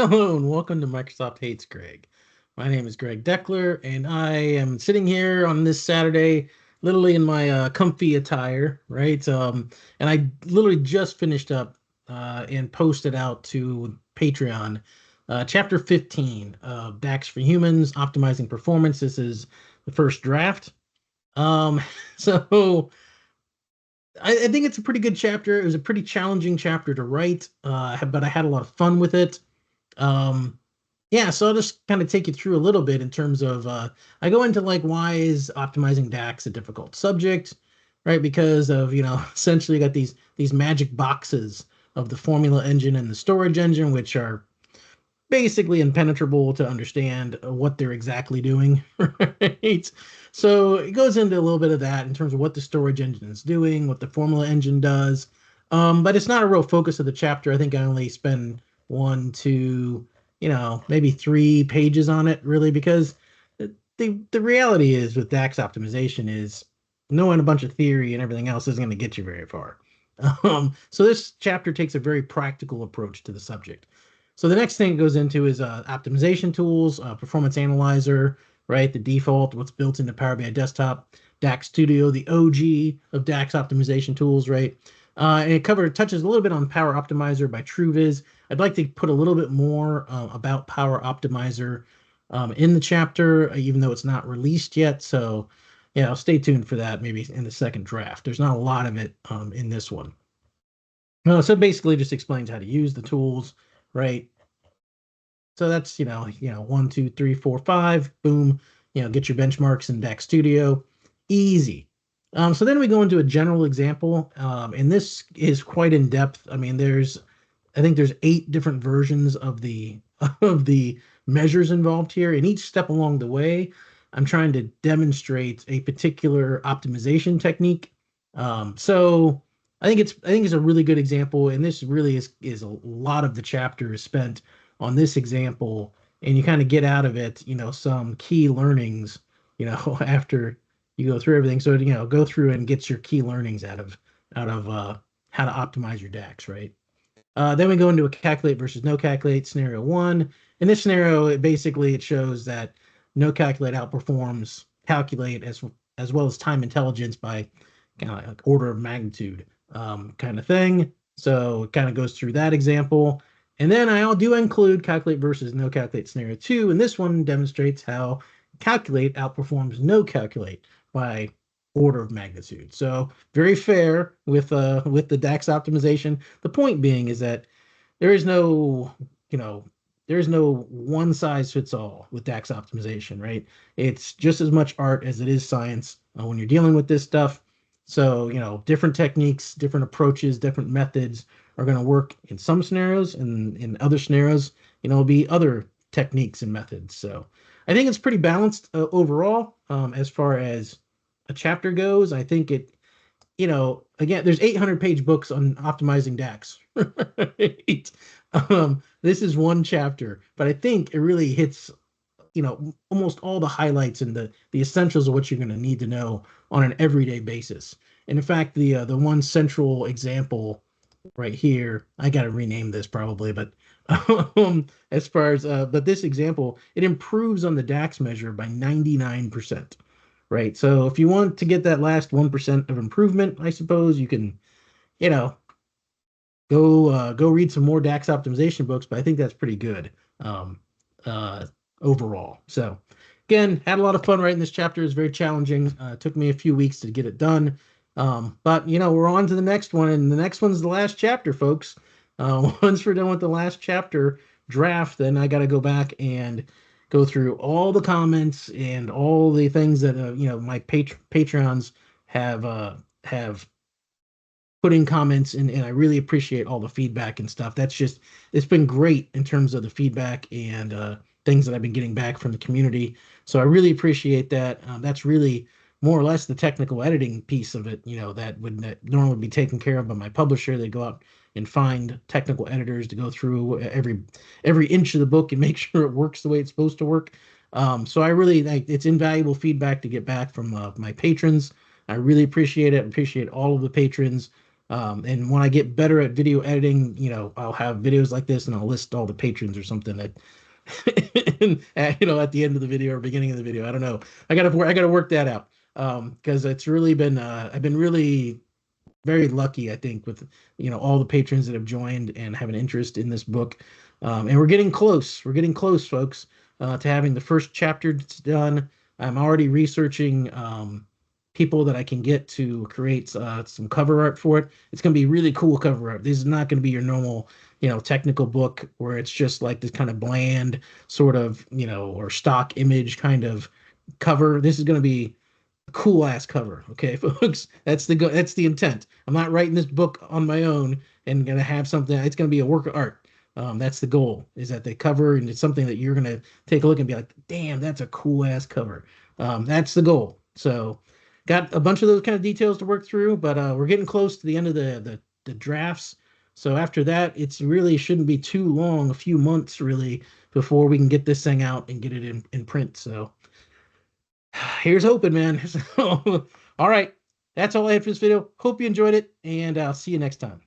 Hello and welcome to Microsoft Hates Greg. My name is Greg Deckler, and I am sitting here on this Saturday, literally in my comfy attire, right? And I literally just finished up and posted out to Patreon chapter 15 of DAX for Humans, Optimizing Performance. This is the first draft. Um, so I think it's a pretty good chapter. It was a pretty challenging chapter to write, but I had a lot of fun with it. Um, yeah, so I'll just kind of take you through a little bit in terms of I go into like why is optimizing DAX a difficult subject, right? Because of, essentially you got these magic boxes of the formula engine and the storage engine, which are basically impenetrable to understand what they're exactly doing, right? So it goes into a little bit of that in terms of what the storage engine is doing, what the formula engine does. But it's not a real focus of the chapter. I think I only spend one, two, maybe 3 pages on it, really, because the reality is with DAX optimization is knowing a bunch of theory and everything else isn't going to get you very far. So this chapter takes a very practical approach to the subject. So the next thing it goes into is optimization tools, performance analyzer, right? The default, what's built into Power BI Desktop, DAX Studio, the OG of DAX optimization tools, right? And it touches a little bit on Power Optimizer by TrueViz. I'd like to put a little bit more about Power Optimizer in the chapter, even though it's not released yet. So, stay tuned for that maybe in the second draft. There's not a lot of it in this one. So basically just explains how to use the tools, right? So that's, 1, 2, 3, 4, 5, boom, get your benchmarks in DAX Studio, easy. So then we go into a general example, and this is quite in depth. I mean, I think there's 8 different versions of the of the measures involved here, and each step along the way, I'm trying to demonstrate a particular optimization technique. So I think it's a really good example, and this really is a lot of the chapter is spent on this example, and you kind of get out of it, some key learnings, after you go through everything. So, go through and get your key learnings out of how to optimize your DAX, right? Then we go into a calculate versus no calculate scenario one. In this scenario, it shows that no calculate outperforms calculate as well as time intelligence by kind of like order of magnitude kind of thing. So it kind of goes through that example. And then I'll do include calculate versus no calculate scenario two. And this one demonstrates how calculate outperforms no calculate by order of magnitude. So very fair with the DAX optimization. The point being is that there is no, you know, there is no one size fits all with DAX optimization, right? It's just as much art as it is science when you're dealing with this stuff. So, different techniques, different approaches, different methods are going to work in some scenarios, and in other scenarios, it'll be other techniques and methods. So, I think it's pretty balanced overall as far as a chapter goes. I think again, there's 800-page books on optimizing DAX. Right? This is one chapter, but I think it really hits, almost all the highlights and the essentials of what you're going to need to know on an everyday basis. And in fact, the one central example right here, I got to rename this probably, but as far as but this example, it improves on the DAX measure by 99%. Right. So if you want to get that last 1% of improvement, I suppose you can, you know, go read some more DAX optimization books, but I think that's pretty good um, uh, overall. So again, had a lot of fun writing this chapter. It's very challenging. It took me a few weeks to get it done. But we're on to the next one, and the next one's the last chapter, folks. Once we're done with the last chapter draft, then I got to go back and go through all the comments and all the things that my Patreons have put in comments, and I really appreciate all the feedback and stuff. It's been great in terms of the feedback and things that I've been getting back from the community. So I really appreciate that. That's really more or less the technical editing piece of it, that would normally be taken care of by my publisher. They go out and find technical editors to go through every inch of the book and make sure it works the way it's supposed to work. So I really like it's invaluable feedback to get back from my patrons. I really appreciate it. I appreciate all of the patrons. And when I get better at video editing, you know, I'll have videos like this and I'll list all the patrons or something that, you know, at the end of the video or beginning of the video. I don't know. I gotta work that out. Because it's really been, I've been really very lucky, I think, with, you know, all the patrons that have joined and have an interest in this book. And we're getting close. We're getting close, folks, to having the first chapter done. I'm already researching people that I can get to create some cover art for it. It's going to be really cool cover art. This is not going to be your normal, you know, technical book where it's just like this kind of bland sort of, you know, or stock image kind of cover. This is going to be cool ass cover. Okay, folks, that's the intent. I'm not writing this book on my own and gonna have something. It's gonna be a work of art. That's the goal. Is that they cover and it's something that you're gonna take a look and be like, damn, that's a cool ass cover. That's the goal. So, got a bunch of those kind of details to work through, but we're getting close to the end of the drafts. So after that, it's really shouldn't be too long, a few months really, before we can get this thing out and get it in print. So here's hoping, man. So, all right. That's all I had for this video. Hope you enjoyed it, and I'll see you next time.